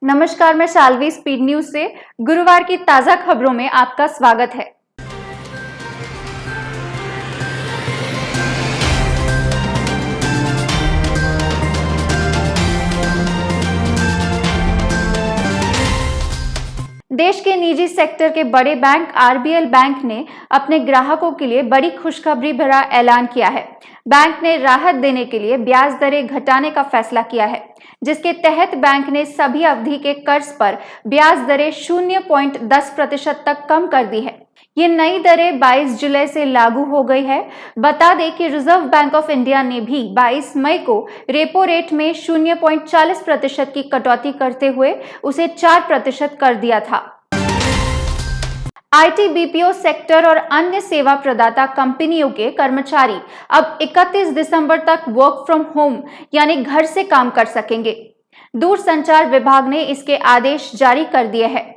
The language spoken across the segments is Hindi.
नमस्कार, मैं शाल्वी स्पीड न्यूज से गुरुवार की ताजा खबरों में आपका स्वागत है। देश के निजी सेक्टर के बड़े बैंक आरबीएल बैंक ने अपने ग्राहकों के लिए बड़ी खुशखबरी भरा ऐलान किया है। बैंक ने राहत देने के लिए ब्याज दरें घटाने का फैसला किया है, जिसके तहत बैंक ने सभी अवधि के कर्ज पर ब्याज दरें 0.10% तक कम कर दी है। ये नई दरें 22 जुलाई से लागू हो गई है। बता दें कि रिजर्व बैंक ऑफ इंडिया ने भी 22 मई को रेपो रेट में 0.40% की कटौती करते हुए उसे 4% कर दिया था। आईटी, बीपीओ सेक्टर और अन्य सेवा प्रदाता कंपनियों के कर्मचारी अब 31 दिसंबर तक वर्क फ्रॉम होम यानी घर से काम कर सकेंगे। दूरसंचार विभाग ने इसके आदेश जारी कर दिए हैं।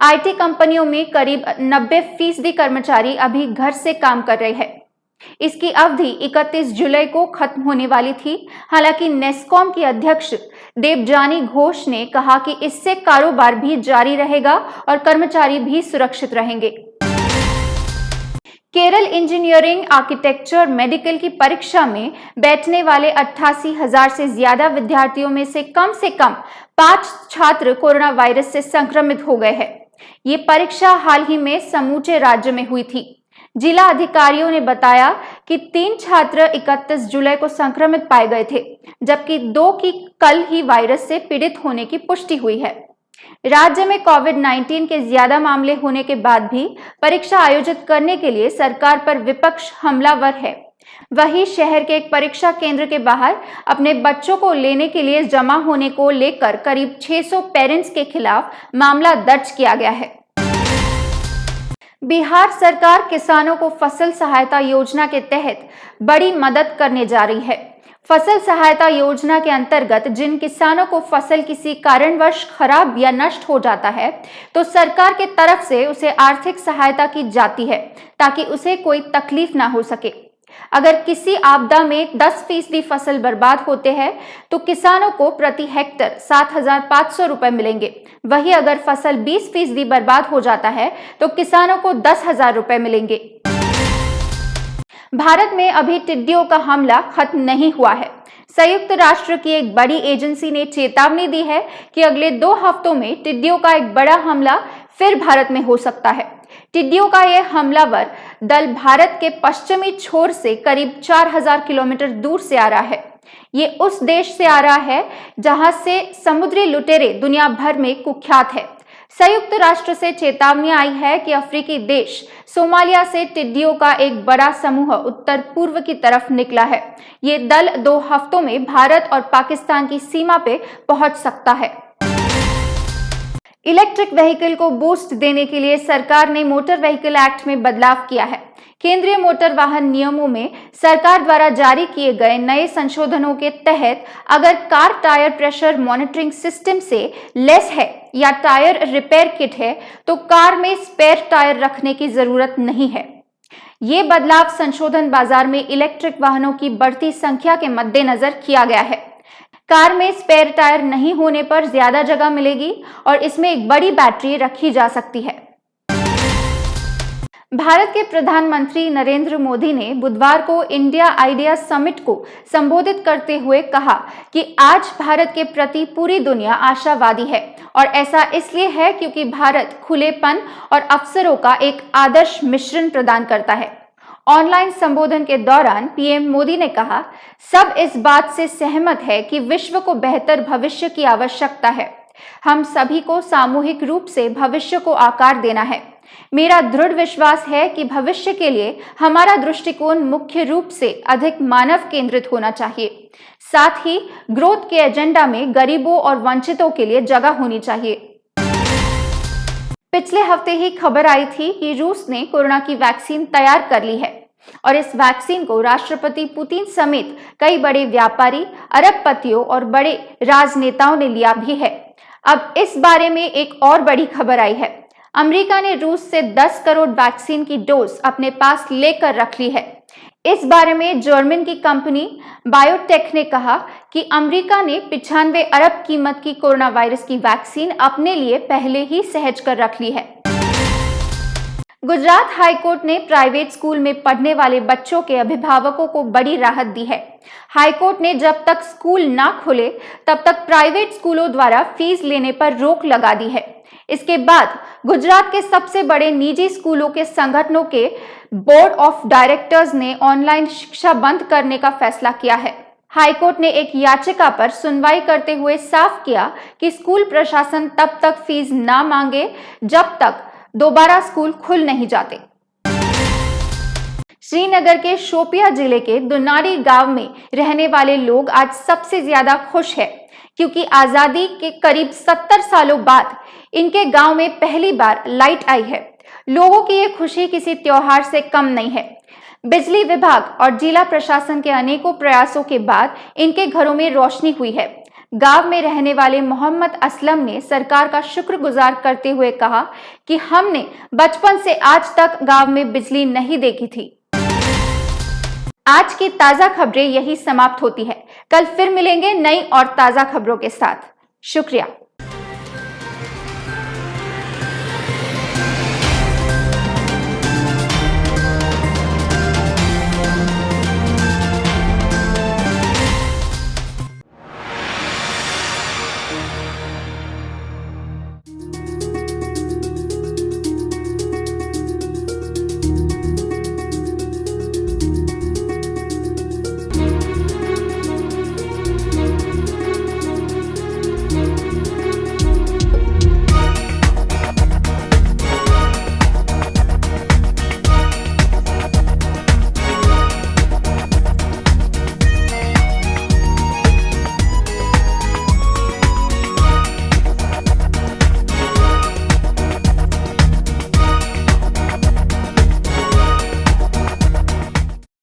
आईटी कंपनियों में करीब 90% कर्मचारी अभी घर से काम कर रहे हैं। इसकी अवधि 31 जुलाई को खत्म होने वाली थी। हालांकि नेस्कॉम की अध्यक्ष देवजानी घोष ने कहा कि इससे कारोबार भी जारी रहेगा और कर्मचारी भी सुरक्षित रहेंगे। केरल इंजीनियरिंग, आर्किटेक्चर, मेडिकल की परीक्षा में बैठने वाले 88,000 से ज्यादा विद्यार्थियों में से कम 5 छात्र कोरोना वायरस से संक्रमित हो गए हैं। ये परीक्षा हाल ही में समूचे राज्य में हुई थी। जिला अधिकारियों ने बताया कि 3 छात्र 31 जुलाई को संक्रमित पाए गए थे, जबकि 2 की कल ही वायरस से पीड़ित होने की पुष्टि हुई है। राज्य में कोविड-19 के ज्यादा मामले होने के बाद भी परीक्षा आयोजित करने के लिए सरकार पर विपक्ष हमलावर है। वहीं शहर के एक परीक्षा केंद्र के बाहर अपने बच्चों को लेने के लिए जमा होने को लेकर करीब 600 पेरेंट्स के खिलाफ मामला दर्ज किया गया है। बिहार सरकार किसानों को फसल सहायता योजना के तहत बड़ी मदद करने जा रही है। फसल सहायता योजना के अंतर्गत जिन किसानों को फसल किसी कारणवश खराब या नष्ट हो जाता है, तो सरकार के तरफ से उसे आर्थिक सहायता की जाती है ताकि उसे कोई तकलीफ ना हो सके। अगर किसी आपदा में 10% फसल बर्बाद होते हैं तो किसानों को प्रति हेक्टर 7,500 रुपए मिलेंगे। वहीं अगर फसल 20% बर्बाद हो जाता है तो किसानों को 10,000 रुपए मिलेंगे। भारत में अभी टिड्डियों का हमला खत्म नहीं हुआ है। संयुक्त राष्ट्र की एक बड़ी एजेंसी ने चेतावनी दी है कि अगले 2 हफ्तों में टिड्डियों का एक बड़ा हमला फिर भारत में हो सकता है। टिड्डियों का यह हमलावर दल भारत के पश्चिमी छोर से करीब 4,000 किलोमीटर दूर से आ रहा है। ये उस देश से आ रहा है जहां से समुद्री लुटेरे दुनिया भर में कुख्यात है। संयुक्त राष्ट्र से चेतावनी आई है कि अफ्रीकी देश सोमालिया से टिड्डियों का एक बड़ा समूह उत्तर पूर्व की तरफ निकला है। ये दल 2 हफ्तों में भारत और पाकिस्तान की सीमा पे पहुंच सकता है। इलेक्ट्रिक व्हीकल को बूस्ट देने के लिए सरकार ने मोटर व्हीकल एक्ट में बदलाव किया है। केंद्रीय मोटर वाहन नियमों में सरकार द्वारा जारी किए गए नए संशोधनों के तहत अगर car tyre pressure monitoring system से लेस है या टायर रिपेयर किट है तो कार में स्पेयर टायर रखने की जरूरत नहीं है। ये बदलाव संशोधन बाजार में इलेक्ट्रिक वाहनों की बढ़ती संख्या के मद्देनजर किया गया है। कार में स्पेयर टायर नहीं होने पर ज्यादा जगह मिलेगी और इसमें एक बड़ी बैटरी रखी जा सकती है। भारत के प्रधानमंत्री नरेंद्र मोदी ने बुधवार को इंडिया आइडिया समिट को संबोधित करते हुए कहा कि आज भारत के प्रति पूरी दुनिया आशावादी है और ऐसा इसलिए है क्योंकि भारत खुलेपन और अवसरों का एक आदर्श मिश्रण प्रदान करता है। ऑनलाइन संबोधन के दौरान पीएम मोदी ने कहा, सब इस बात से सहमत है कि विश्व को बेहतर भविष्य की आवश्यकता है। हम सभी को सामूहिक रूप से भविष्य को आकार देना है। मेरा दृढ़ विश्वास है कि भविष्य के लिए हमारा दृष्टिकोण मुख्य रूप से अधिक मानव केंद्रित होना चाहिए। साथ ही ग्रोथ के एजेंडा में गरीबों और वंचितों के लिए जगह होनी चाहिए। पिछले हफ्ते ही खबर आई थी कि रूस ने कोरोना की वैक्सीन तैयार कर ली है और इस वैक्सीन को राष्ट्रपति पुतिन समेत कई बड़े व्यापारी, अरबपतियों और बड़े राजनेताओं ने लिया भी है। अब इस बारे में एक और बड़ी खबर आई है। अमेरिका ने रूस से 10 करोड़ वैक्सीन की डोज अपने पास लेकर रख ली है। इस बारे में जर्मन की कंपनी बायोटेक ने कहा कि अमेरिका ने 95 अरब कीमत की कोरोना वायरस की वैक्सीन अपने लिए पहले ही सहज कर रख ली है। गुजरात हाईकोर्ट ने प्राइवेट स्कूल में पढ़ने वाले बच्चों के अभिभावकों को बड़ी राहत दी है। हाईकोर्ट ने जब तक स्कूल ना खुले तब तक प्राइवेट स्कूलों द्वारा फीस लेने पर रोक लगा दी है। इसके बाद गुजरात के सबसे बड़े निजी स्कूलों के संगठनों के बोर्ड ऑफ डायरेक्टर्स ने ऑनलाइन शिक्षा बंद करने का फैसला किया है। हाईकोर्ट ने एक याचिका पर सुनवाई करते हुए साफ किया कि स्कूल प्रशासन तब तक फीस ना मांगे जब तक दोबारा स्कूल खुल नहीं जाते। श्रीनगर के शोपिया जिले के दुनारी गांव में रहने वाले लोग आज सबसे ज्यादा खुश हैं, क्योंकि आजादी के करीब 70 सालों बाद इनके गांव में पहली बार लाइट आई है। लोगों की ये खुशी किसी त्योहार से कम नहीं है। बिजली विभाग और जिला प्रशासन के अनेकों प्रयासों के बाद इनके घरों में रोशनी हुई है। गांव में रहने वाले मोहम्मद असलम ने सरकार का शुक्रगुजार करते हुए कहा कि हमने बचपन से आज तक गांव में बिजली नहीं देखी थी। आज की ताजा खबरें यही समाप्त होती है। कल फिर मिलेंगे नई और ताजा खबरों के साथ। शुक्रिया।